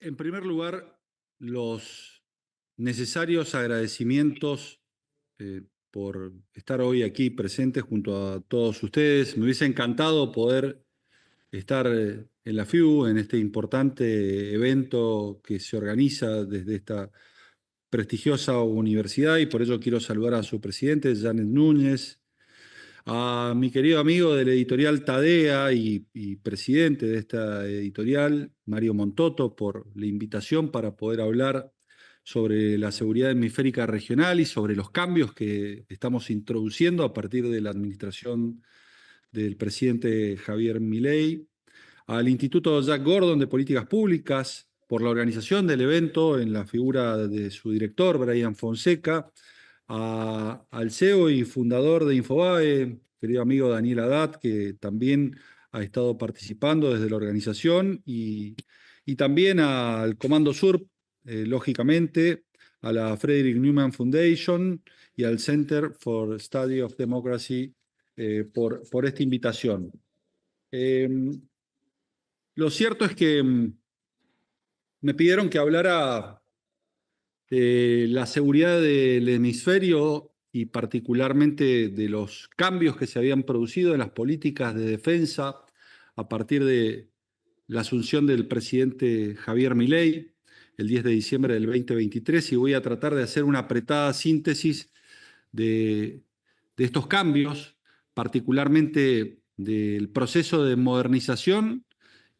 En primer lugar, los necesarios agradecimientos por estar hoy aquí presentes junto a todos ustedes. Me hubiese encantado poder estar en la FIU, en este importante evento que se organiza desde esta prestigiosa universidad, y por ello quiero saludar a su presidente, Janet Núñez, a mi querido amigo de la editorial Tadea y presidente de esta editorial, Mario Montoto, por la invitación para poder hablar sobre la seguridad hemisférica regional y sobre los cambios que estamos introduciendo a partir de la administración del presidente Javier Milei, al Instituto Jack Gordon de Políticas Públicas por la organización del evento en la figura de su director, Brian Fonseca, al CEO y fundador de Infobae, querido amigo Daniel Haddad, que también ha estado participando desde la organización, y también al Comando Sur, lógicamente, a la Frederick Newman Foundation y al Center for Study of Democracy por esta invitación. Lo cierto es que me pidieron que hablara de la seguridad del hemisferio y particularmente de los cambios que se habían producido en las políticas de defensa a partir de la asunción del presidente Javier Milei el 10 de diciembre del 2023, y voy a tratar de hacer una apretada síntesis de estos cambios, particularmente del proceso de modernización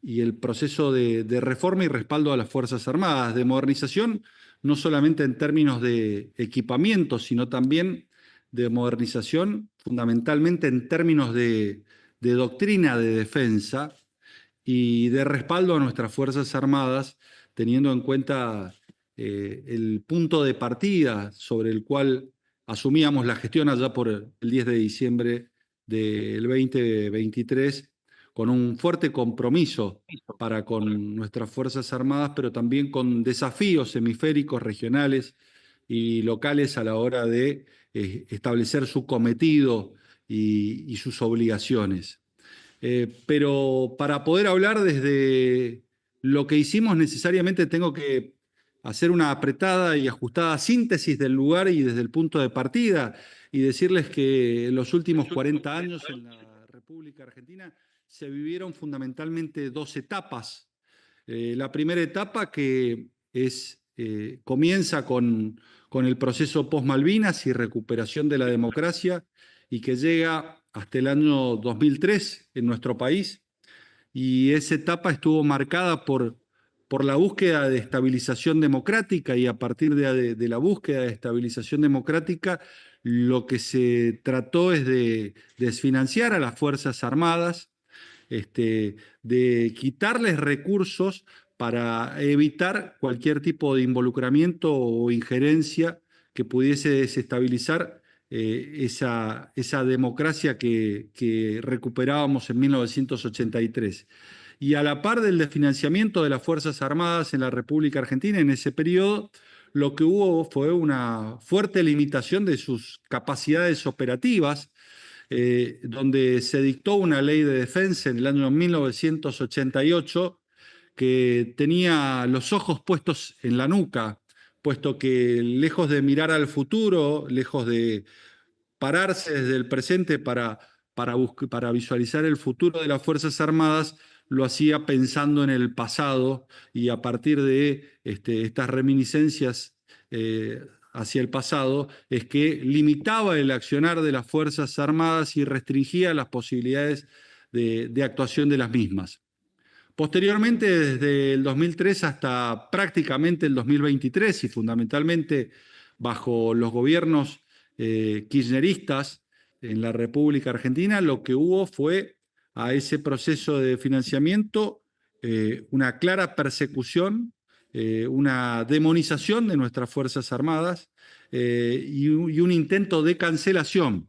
y el proceso de reforma y respaldo a las Fuerzas Armadas. De modernización no solamente en términos de equipamiento, sino también de modernización fundamentalmente en términos de doctrina de defensa y de respaldo a nuestras Fuerzas Armadas, teniendo en cuenta el punto de partida sobre el cual asumíamos la gestión allá por el 10 de diciembre del 2023, con un fuerte compromiso para con nuestras Fuerzas Armadas, pero también con desafíos hemisféricos, regionales y locales a la hora de establecer su cometido y sus obligaciones. Pero para poder hablar desde lo que hicimos, necesariamente tengo que hacer una apretada y ajustada síntesis del lugar y desde el punto de partida, y decirles que en los últimos 40 años en la República Argentina se vivieron fundamentalmente dos etapas. La primera etapa, que comienza con el proceso post-Malvinas y recuperación de la democracia, y que llega hasta el año 2003 en nuestro país, y esa etapa estuvo marcada por la búsqueda de estabilización democrática, y a partir de la búsqueda de estabilización democrática lo que se trató es de desfinanciar a las Fuerzas Armadas, de quitarles recursos para evitar cualquier tipo de involucramiento o injerencia que pudiese desestabilizar esa democracia que recuperábamos en 1983. Y a la par del desfinanciamiento de las Fuerzas Armadas en la República Argentina en ese periodo, lo que hubo fue una fuerte limitación de sus capacidades operativas, donde se dictó una ley de defensa en el año 1988 que tenía los ojos puestos en la nuca, puesto que lejos de mirar al futuro, lejos de pararse desde el presente para visualizar el futuro de las Fuerzas Armadas, lo hacía pensando en el pasado, y a partir de estas reminiscencias hacia el pasado es que limitaba el accionar de las Fuerzas Armadas y restringía las posibilidades de actuación de las mismas. Posteriormente, desde el 2003 hasta prácticamente el 2023, y fundamentalmente bajo los gobiernos kirchneristas en la República Argentina, lo que hubo fue a ese proceso de financiamiento una clara persecución, una demonización de nuestras Fuerzas Armadas y un intento de cancelación.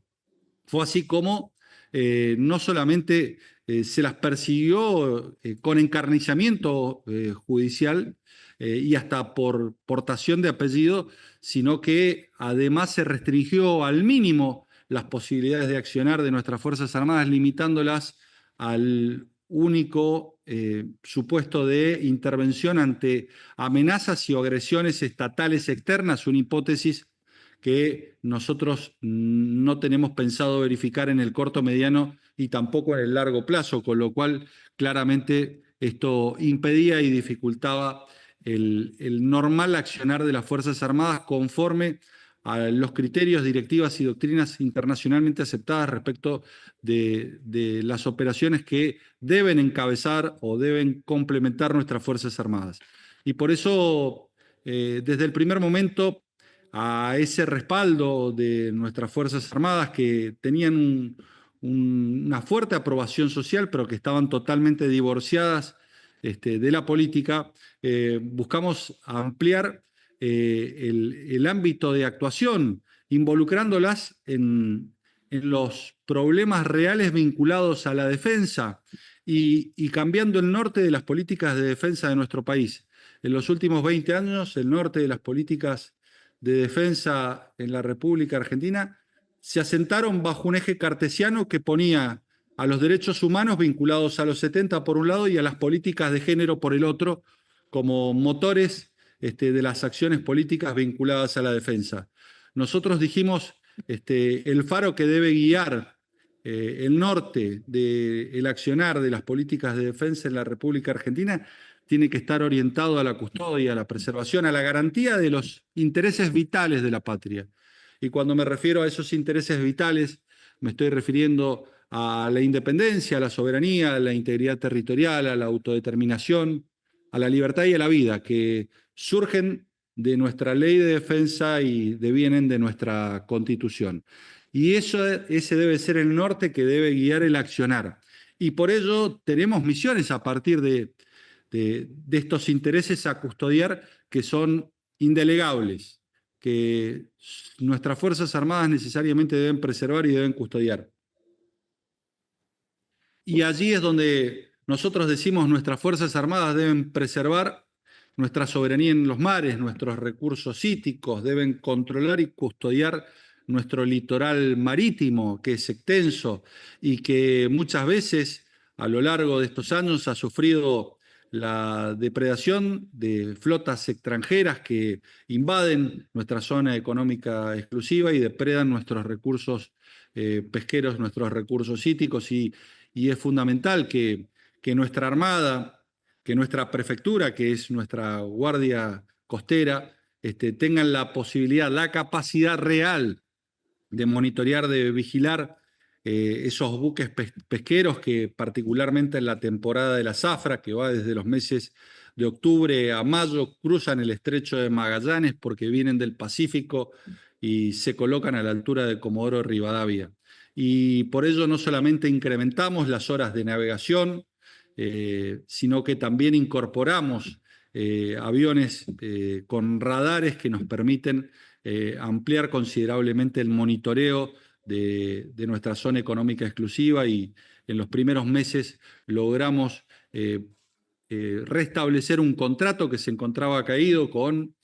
Fue así como no solamente se las persiguió con encarnizamiento judicial y hasta por portación de apellido, sino que además se restringió al mínimo las posibilidades de accionar de nuestras Fuerzas Armadas, limitándolas al único supuesto de intervención ante amenazas y agresiones estatales externas, una hipótesis que nosotros no tenemos pensado verificar en el corto, mediano y tampoco en el largo plazo, con lo cual claramente esto impedía y dificultaba el normal accionar de las Fuerzas Armadas conforme a los criterios, directivas y doctrinas internacionalmente aceptadas respecto de las operaciones que deben encabezar o deben complementar nuestras Fuerzas Armadas. Y por eso, desde el primer momento, a ese respaldo de nuestras Fuerzas Armadas que tenían una fuerte aprobación social, pero que estaban totalmente divorciadas de la política, buscamos ampliar el ámbito de actuación, involucrándolas en los problemas reales vinculados a la defensa y cambiando el norte de las políticas de defensa de nuestro país. En los últimos 20 años, el norte de las políticas de defensa en la República Argentina se asentaron bajo un eje cartesiano que ponía a los derechos humanos vinculados a los 70 por un lado y a las políticas de género por el otro, como motores de las acciones políticas vinculadas a la defensa. Nosotros dijimos, el faro que debe guiar el norte del accionar de las políticas de defensa en la República Argentina tiene que estar orientado a la custodia, a la preservación, a la garantía de los intereses vitales de la patria. Y cuando me refiero a esos intereses vitales, me estoy refiriendo a la independencia, a la soberanía, a la integridad territorial, a la autodeterminación, a la libertad y a la vida, que surgen de nuestra ley de defensa y devienen de nuestra Constitución. Y ese debe ser el norte que debe guiar el accionar. Y por ello tenemos misiones a partir de estos intereses a custodiar que son indelegables, que nuestras Fuerzas Armadas necesariamente deben preservar y deben custodiar. Y allí es donde nosotros decimos nuestras Fuerzas Armadas deben preservar nuestra soberanía en los mares, nuestros recursos hídricos, deben controlar y custodiar nuestro litoral marítimo, que es extenso y que muchas veces a lo largo de estos años ha sufrido la depredación de flotas extranjeras que invaden nuestra zona económica exclusiva y depredan nuestros recursos pesqueros, nuestros recursos hídricos y es fundamental que nuestra Armada, que nuestra prefectura, que es nuestra guardia costera, tengan la posibilidad, la capacidad real de monitorear, de vigilar esos buques pesqueros que particularmente en la temporada de la zafra, que va desde los meses de octubre a mayo, cruzan el estrecho de Magallanes porque vienen del Pacífico y se colocan a la altura de Comodoro Rivadavia. Y por ello no solamente incrementamos las horas de navegación, sino que también incorporamos aviones con radares que nos permiten ampliar considerablemente el monitoreo de nuestra zona económica exclusiva y en los primeros meses logramos restablecer un contrato que se encontraba caído con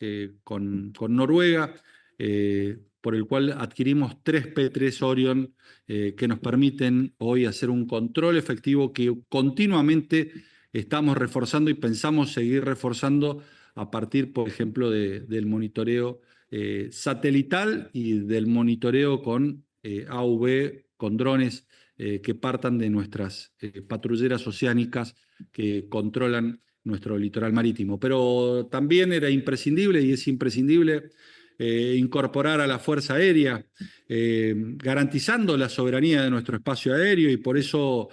Noruega, por el cual adquirimos 3 P-3 Orion que nos permiten hoy hacer un control efectivo que continuamente estamos reforzando y pensamos seguir reforzando a partir, por ejemplo, del monitoreo satelital y del monitoreo con AV, con drones que partan de nuestras patrulleras oceánicas que controlan nuestro litoral marítimo. Pero también era imprescindible y es imprescindible incorporar a la Fuerza Aérea, garantizando la soberanía de nuestro espacio aéreo y por eso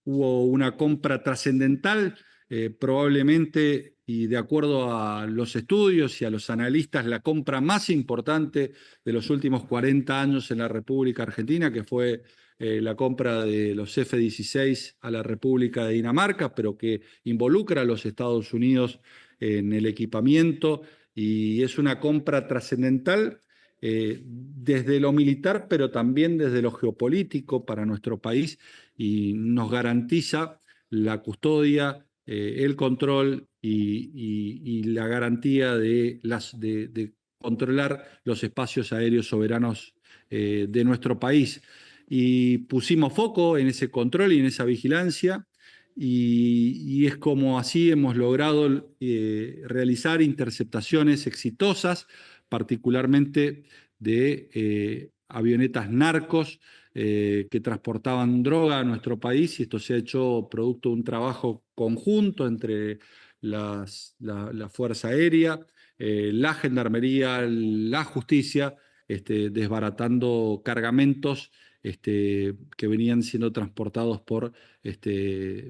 hubo una compra trascendental, probablemente y de acuerdo a los estudios y a los analistas, la compra más importante de los últimos 40 años en la República Argentina, que fue la compra de los F-16 a la República de Dinamarca, pero que involucra a los Estados Unidos en el equipamiento y es una compra trascendental desde lo militar, pero también desde lo geopolítico para nuestro país y nos garantiza la custodia, el control y la garantía de controlar los espacios aéreos soberanos de nuestro país. Y pusimos foco en ese control y en esa vigilancia y es como así hemos logrado realizar interceptaciones exitosas, particularmente de avionetas narcos que transportaban droga a nuestro país, y esto se ha hecho producto de un trabajo conjunto entre la Fuerza Aérea, la Gendarmería, la Justicia, desbaratando cargamentos que venían siendo transportados por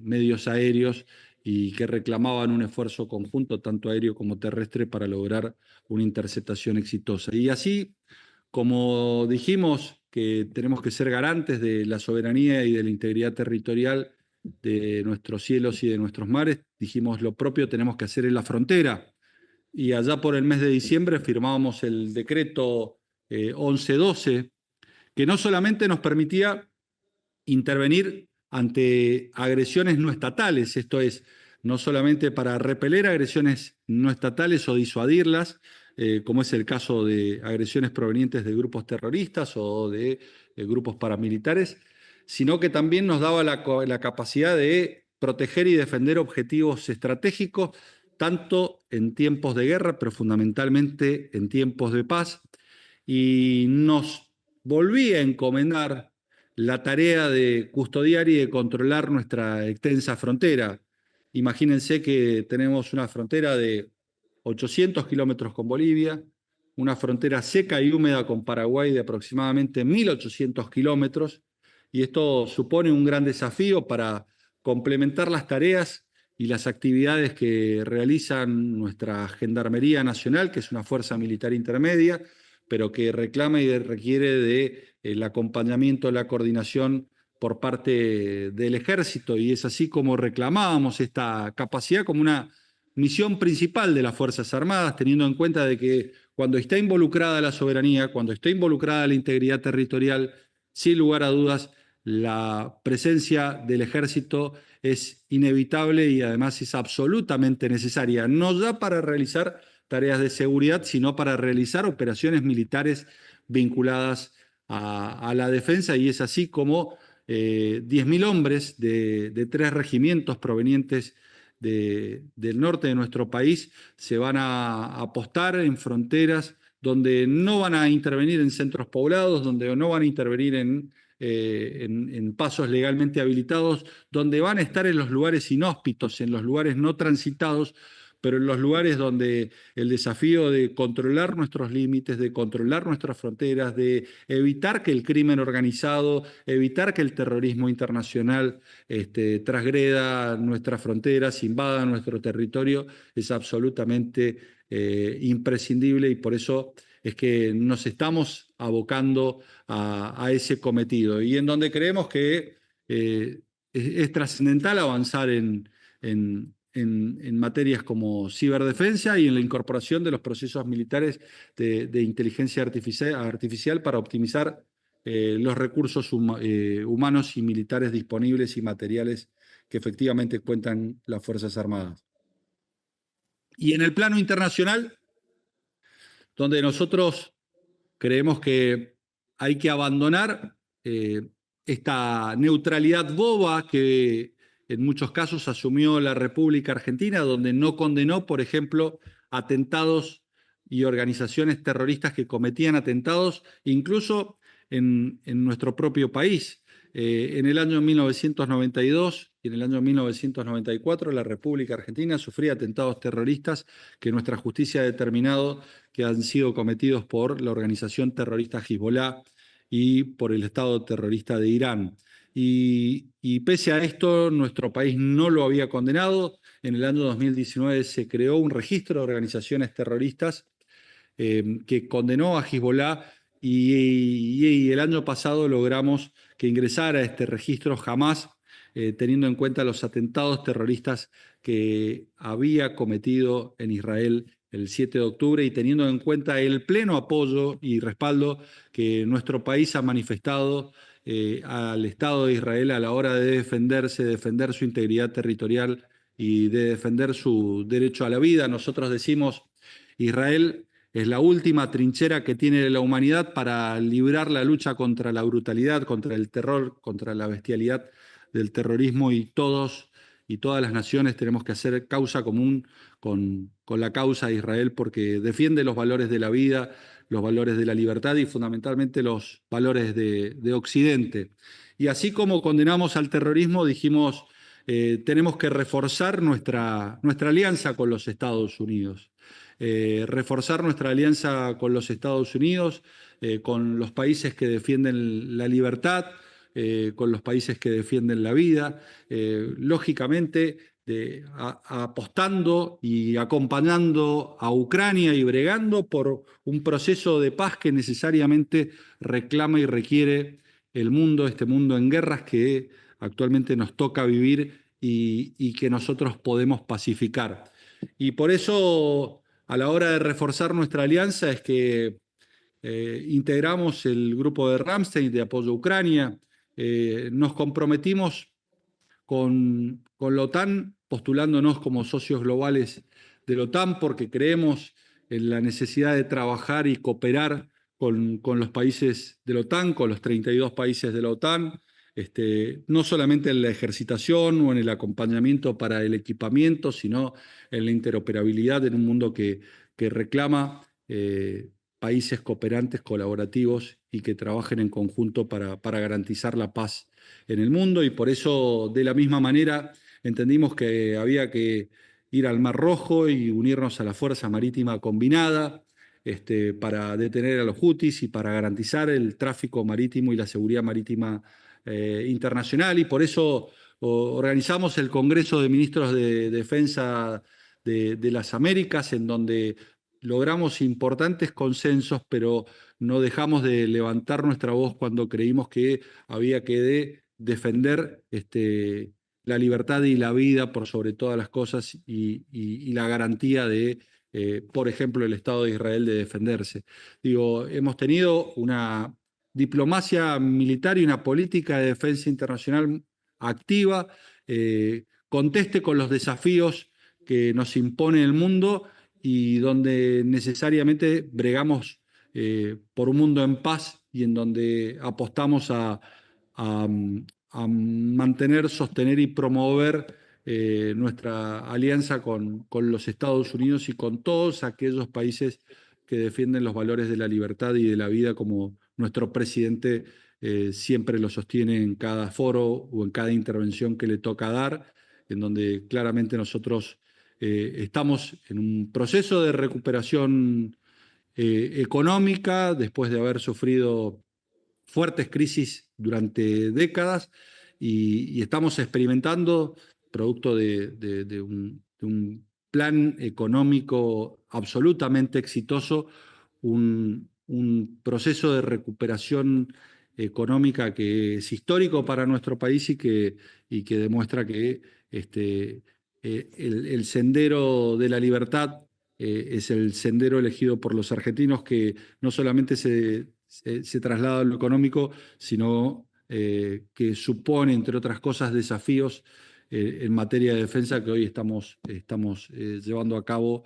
medios aéreos y que reclamaban un esfuerzo conjunto, tanto aéreo como terrestre, para lograr una interceptación exitosa. Y así, como dijimos que tenemos que ser garantes de la soberanía y de la integridad territorial de nuestros cielos y de nuestros mares, dijimos lo propio tenemos que hacer en la frontera. Y allá por el mes de diciembre firmábamos el decreto 1112, que no solamente nos permitía intervenir ante agresiones no estatales, esto es, no solamente para repeler agresiones no estatales o disuadirlas, como es el caso de agresiones provenientes de grupos terroristas o de grupos paramilitares, sino que también nos daba la capacidad de proteger y defender objetivos estratégicos, tanto en tiempos de guerra, pero fundamentalmente en tiempos de paz, y nos volvía a encomendar la tarea de custodiar y de controlar nuestra extensa frontera. Imagínense que tenemos una frontera de 800 kilómetros con Bolivia, una frontera seca y húmeda con Paraguay de aproximadamente 1.800 kilómetros, y esto supone un gran desafío para complementar las tareas y las actividades que realizan nuestra Gendarmería Nacional, que es una fuerza militar intermedia, pero que reclama y requiere del acompañamiento, la coordinación por parte del Ejército, y es así como reclamábamos esta capacidad como una misión principal de las Fuerzas Armadas, teniendo en cuenta de que cuando está involucrada la soberanía, cuando está involucrada la integridad territorial, sin lugar a dudas, la presencia del Ejército es inevitable y además es absolutamente necesaria, no ya para realizar tareas de seguridad, sino para realizar operaciones militares vinculadas a la defensa, y es así como 10.000 hombres de 3 regimientos provenientes del norte de nuestro país se van a apostar en fronteras donde no van a intervenir en centros poblados, donde no van a intervenir en pasos legalmente habilitados, donde van a estar en los lugares inhóspitos, en los lugares no transitados, pero en los lugares donde el desafío de controlar nuestros límites, de controlar nuestras fronteras, de evitar que el crimen organizado, evitar que el terrorismo internacional transgreda nuestras fronteras, invada nuestro territorio, es absolutamente imprescindible, y por eso es que nos estamos abocando a ese cometido, y en donde creemos que es trascendental avanzar en materias como ciberdefensa y en la incorporación de los procesos militares de inteligencia artificial para optimizar los recursos humanos y militares disponibles y materiales que efectivamente cuentan las Fuerzas Armadas. Y en el plano internacional, donde nosotros creemos que hay que abandonar esta neutralidad boba que en muchos casos asumió la República Argentina, donde no condenó, por ejemplo, atentados y organizaciones terroristas que cometían atentados, incluso en nuestro propio país. En el año 1992 y en el año 1994 la República Argentina sufría atentados terroristas que nuestra justicia ha determinado que han sido cometidos por la organización terrorista Hezbollah y por el Estado terrorista de Irán. Y pese a esto, nuestro país no lo había condenado. En el año 2019 se creó un registro de organizaciones terroristas que condenó a Hezbollah, y el año pasado logramos que ingresara a este registro Hamas, teniendo en cuenta los atentados terroristas que había cometido en Israel el 7 de octubre y teniendo en cuenta el pleno apoyo y respaldo que nuestro país ha manifestado al Estado de Israel a la hora de defenderse, defender su integridad territorial y de defender su derecho a la vida. Nosotros decimos, Israel es la última trinchera que tiene la humanidad para librar la lucha contra la brutalidad, contra el terror, contra la bestialidad del terrorismo, y todos y todas las naciones tenemos que hacer causa común con la causa de Israel porque defiende los valores de la vida, los valores de la libertad y fundamentalmente los valores de Occidente. Y así como condenamos al terrorismo, dijimos, tenemos que reforzar nuestra alianza con los Estados Unidos. Reforzar nuestra alianza con los Estados Unidos, con los países que defienden la libertad, con los países que defienden la vida, lógicamente apostando y acompañando a Ucrania y bregando por un proceso de paz que necesariamente reclama y requiere el mundo, este mundo en guerras que actualmente nos toca vivir y que nosotros podemos pacificar. Y por eso, a la hora de reforzar nuestra alianza, es que integramos el grupo de Ramstein de apoyo a Ucrania, nos comprometimos con la OTAN, postulándonos como socios globales de la OTAN, porque creemos en la necesidad de trabajar y cooperar con los países de la OTAN, con los 32 países de la OTAN, no solamente en la ejercitación o en el acompañamiento para el equipamiento, sino en la interoperabilidad en un mundo que reclama países cooperantes, colaborativos y que trabajen en conjunto para garantizar la paz en el mundo. Y por eso, de la misma manera, entendimos que había que ir al Mar Rojo y unirnos a la Fuerza Marítima Combinada para detener a los hutis y para garantizar el tráfico marítimo y la seguridad marítima internacional. Y por eso organizamos el Congreso de Ministros de Defensa de las Américas, en donde logramos importantes consensos, pero no dejamos de levantar nuestra voz cuando creímos que había que defender la libertad y la vida por sobre todas las cosas y la garantía de, por ejemplo, el Estado de Israel de defenderse. Digo, hemos tenido una diplomacia militar y una política de defensa internacional activa, conteste con los desafíos que nos impone el mundo y donde necesariamente bregamos por un mundo en paz y en donde apostamos a, a mantener, sostener y promover nuestra alianza con los Estados Unidos y con todos aquellos países que defienden los valores de la libertad y de la vida, como nuestro presidente siempre lo sostiene en cada foro o en cada intervención que le toca dar, en donde claramente nosotros estamos en un proceso de recuperación económica después de haber sufrido fuertes crisis durante décadas y estamos experimentando, producto de un plan económico absolutamente exitoso, un proceso de recuperación económica que es histórico para nuestro país y que demuestra que el sendero de la libertad es el sendero elegido por los argentinos que no solamente se traslada a lo económico, sino que supone, entre otras cosas, desafíos en materia de defensa que hoy estamos llevando a cabo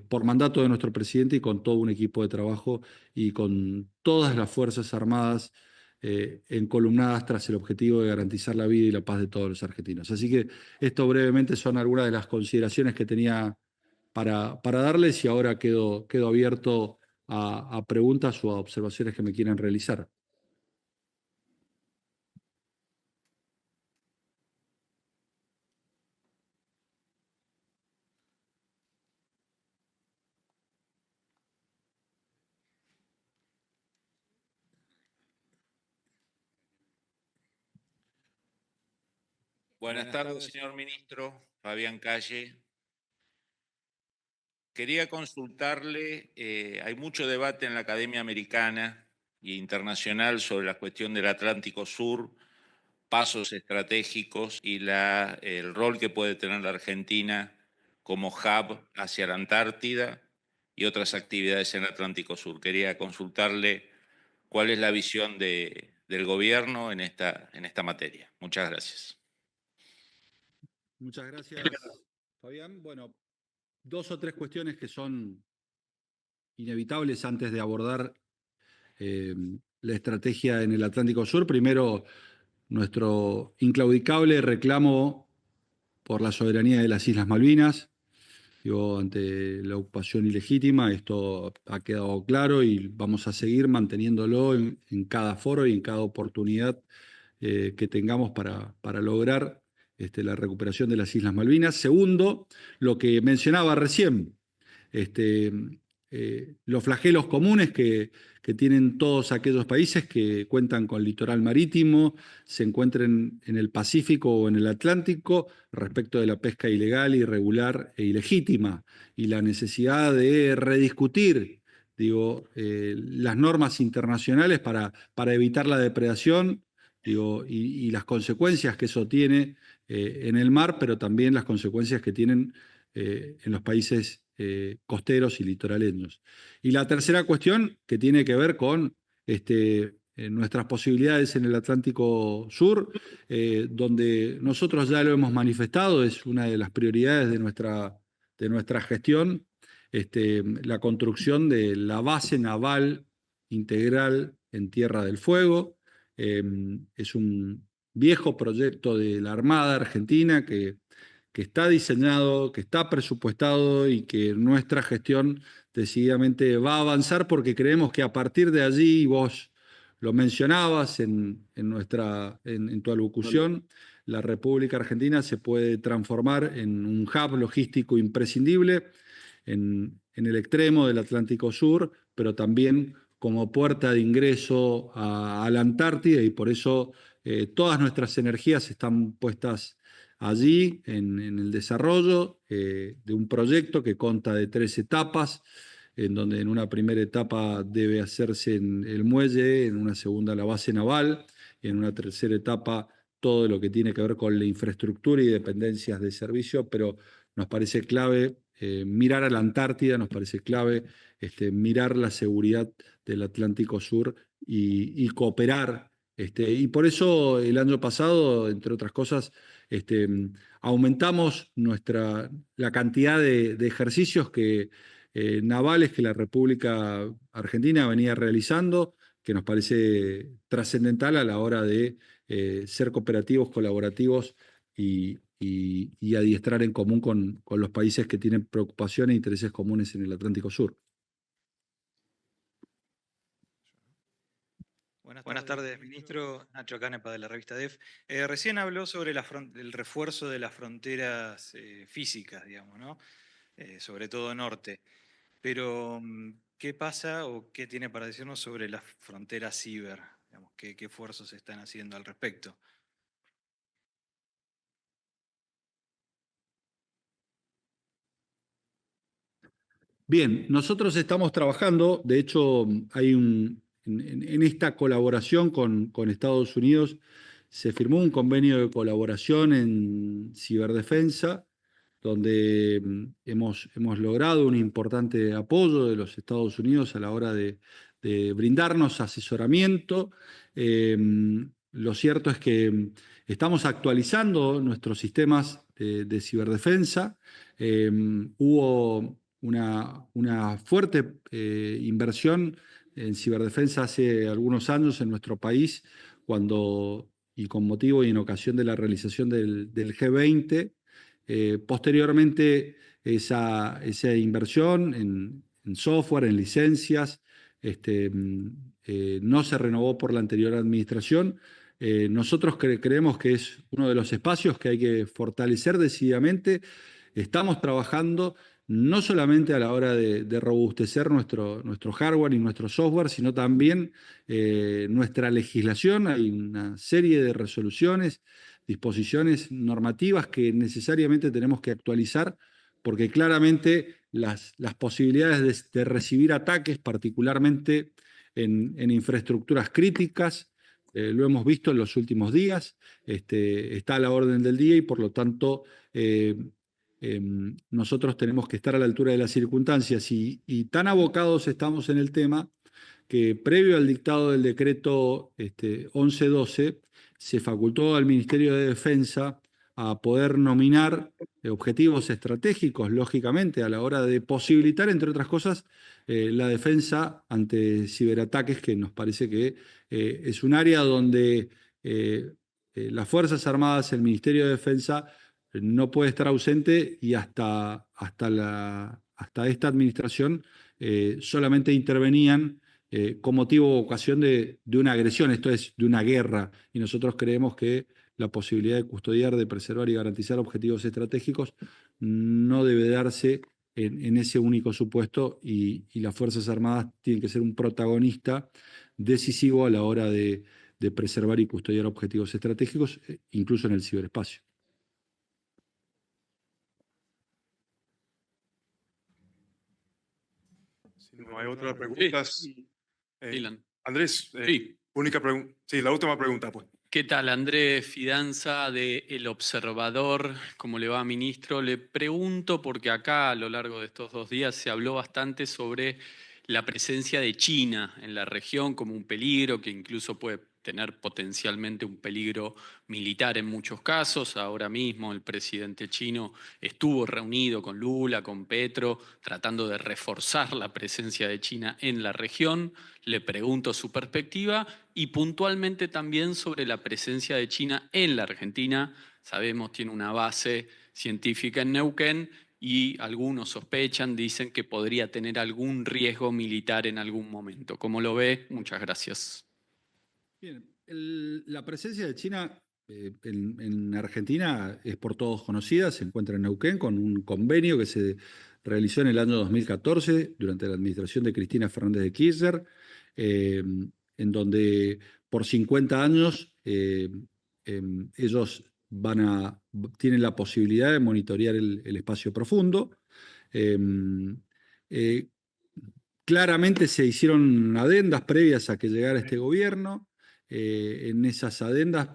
por mandato de nuestro presidente y con todo un equipo de trabajo y con todas las Fuerzas Armadas encolumnadas tras el objetivo de garantizar la vida y la paz de todos los argentinos. Así que esto brevemente son algunas de las consideraciones que tenía para darles y ahora quedo abierto a preguntas o a observaciones que me quieran realizar. Buenas tardes, señor ministro. Fabián Calle. Quería consultarle, hay mucho debate en la Academia Americana e internacional sobre la cuestión del Atlántico Sur, pasos estratégicos y el rol que puede tener la Argentina como hub hacia la Antártida y otras actividades en el Atlántico Sur. Quería consultarle cuál es la visión del gobierno en esta materia. Muchas gracias. Muchas gracias, Fabián. Bueno, dos o tres cuestiones que son inevitables antes de abordar la estrategia en el Atlántico Sur. Primero, nuestro inclaudicable reclamo por la soberanía de las Islas Malvinas. Digo, ante la ocupación ilegítima, esto ha quedado claro y vamos a seguir manteniéndolo en cada foro y en cada oportunidad que tengamos para lograr la recuperación de las Islas Malvinas. Segundo, lo que mencionaba recién, este, los flagelos comunes que tienen todos aquellos países que cuentan con litoral marítimo, se encuentren en el Pacífico o en el Atlántico respecto de la pesca ilegal, irregular e ilegítima, y la necesidad de rediscutir, digo, las normas internacionales para evitar la depredación, digo, y las consecuencias que eso tiene en el mar, pero también las consecuencias que tienen en los países costeros y litoraleños. Y la tercera cuestión que tiene que ver con nuestras posibilidades en el Atlántico Sur, donde nosotros ya lo hemos manifestado, es una de las prioridades de nuestra gestión, la construcción de la base naval integral en Tierra del Fuego. Es un viejo proyecto de la Armada Argentina que está diseñado, que está presupuestado y que nuestra gestión decididamente va a avanzar porque creemos que a partir de allí, vos lo mencionabas en tu alocución, la República Argentina se puede transformar en un hub logístico imprescindible en el extremo del Atlántico Sur, pero también como puerta de ingreso a la Antártida, y por eso todas nuestras energías están puestas allí en el desarrollo de un proyecto que consta de 3 etapas, en donde en una primera etapa debe hacerse en el muelle, en una segunda la base naval, y en una tercera etapa todo lo que tiene que ver con la infraestructura y dependencias de servicio, pero nos parece clave mirar a la Antártida, nos parece clave mirar la seguridad del Atlántico Sur y cooperar. Y por eso el año pasado, entre otras cosas, este, aumentamos la cantidad de ejercicios navales que la República Argentina venía realizando, que nos parece trascendental a la hora de ser cooperativos, colaborativos y adiestrar en común con los países que tienen preocupaciones e intereses comunes en el Atlántico Sur. Buenas tardes, ministro. Nacho Canepa, de la revista DEF. Recién habló sobre el refuerzo de las fronteras físicas, digamos, ¿no? Sobre todo norte. Pero, ¿qué pasa o qué tiene para decirnos sobre las fronteras ciber? Digamos, ¿qué esfuerzos se están haciendo al respecto? Bien, nosotros estamos trabajando, de hecho, en esta colaboración con Estados Unidos se firmó un convenio de colaboración en ciberdefensa, donde hemos logrado un importante apoyo de los Estados Unidos a la hora de brindarnos asesoramiento. Eh, lo cierto es que estamos actualizando nuestros sistemas de ciberdefensa. Hubo una fuerte inversión en ciberdefensa hace algunos años en nuestro país, y con motivo y en ocasión de la realización del G20. Posteriormente, esa inversión en software, en licencias, no se renovó por la anterior administración. Nosotros creemos que es uno de los espacios que hay que fortalecer decididamente. Estamos trabajando no solamente a la hora de robustecer nuestro hardware y nuestro software, sino también nuestra legislación. Hay una serie de resoluciones, disposiciones normativas que necesariamente tenemos que actualizar, porque claramente las posibilidades de recibir ataques, particularmente en infraestructuras críticas, lo hemos visto en los últimos días, está a la orden del día y por lo tanto nosotros tenemos que estar a la altura de las circunstancias y tan abocados estamos en el tema que previo al dictado del decreto 1112 se facultó al Ministerio de Defensa a poder nominar objetivos estratégicos, lógicamente, a la hora de posibilitar, entre otras cosas, la defensa ante ciberataques, que nos parece que es un área donde las Fuerzas Armadas, el Ministerio de Defensa, no puede estar ausente y hasta esta administración solamente intervenían con motivo o ocasión de una agresión, esto es, de una guerra. Y nosotros creemos que la posibilidad de custodiar, de preservar y garantizar objetivos estratégicos no debe darse en ese único supuesto y las Fuerzas Armadas tienen que ser un protagonista decisivo a la hora de preservar y custodiar objetivos estratégicos, incluso en el ciberespacio. Si no hay otras preguntas. Sí. Dylan. Andrés, Sí. única pregunta. Sí, la última pregunta, pues. ¿Qué tal? Andrés Fidanza de El Observador. ¿Cómo le va, ministro? Le pregunto porque acá a lo largo de estos 2 días se habló bastante sobre la presencia de China en la región como un peligro que incluso puede tener potencialmente un peligro militar en muchos casos. Ahora mismo el presidente chino estuvo reunido con Lula, con Petro, tratando de reforzar la presencia de China en la región. Le pregunto su perspectiva y puntualmente también sobre la presencia de China en la Argentina. Sabemos, tiene una base científica en Neuquén y algunos sospechan, dicen que podría tener algún riesgo militar en algún momento. ¿Cómo lo ve? Muchas gracias. Bien, la presencia de China en Argentina es por todos conocida, se encuentra en Neuquén con un convenio que se realizó en el año 2014 durante la administración de Cristina Fernández de Kirchner, en donde por 50 años ellos tienen la posibilidad de monitorear el espacio profundo. Claramente se hicieron adendas previas a que llegara este gobierno. En esas adendas,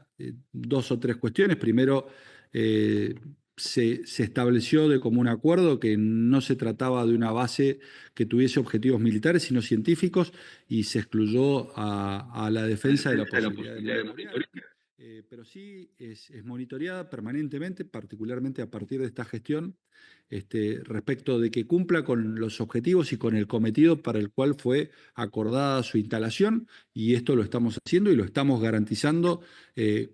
2 o 3 cuestiones. Primero, se estableció de común acuerdo que no se trataba de una base que tuviese objetivos militares, sino científicos, y se excluyó a la defensa de la posibilidad de monitorear. Pero sí es monitoreada permanentemente, particularmente a partir de esta gestión, respecto de que cumpla con los objetivos y con el cometido para el cual fue acordada su instalación, y esto lo estamos haciendo y lo estamos garantizando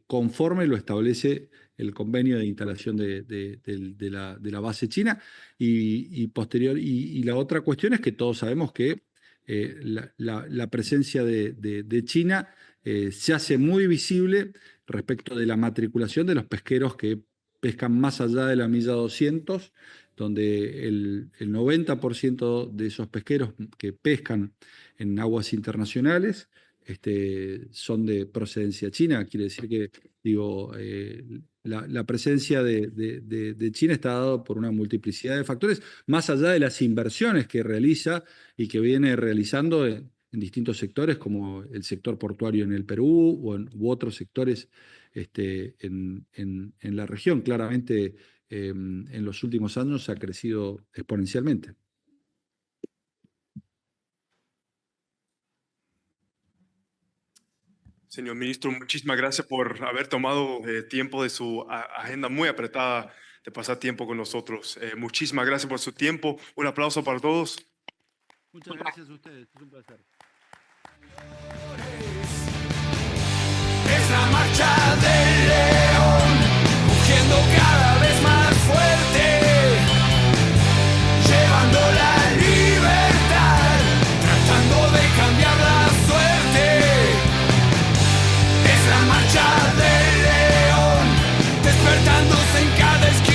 conforme lo establece el convenio de instalación de la base china. Y la otra cuestión es que todos sabemos que la presencia de China se hace muy visible respecto de la matriculación de los pesqueros que pescan más allá de la milla 200, donde el 90% de esos pesqueros que pescan en aguas internacionales son de procedencia china. Quiere decir que, la presencia de China está dada por una multiplicidad de factores, más allá de las inversiones que realiza y que viene realizando en distintos sectores, como el sector portuario en el Perú u otros sectores en la región. Claramente, en los últimos años ha crecido exponencialmente. Señor ministro, muchísimas gracias por haber tomado tiempo de su agenda muy apretada de pasar tiempo con nosotros. Muchísimas gracias por su tiempo. Un aplauso para todos. Muchas gracias a ustedes. Es un placer. Es la marcha del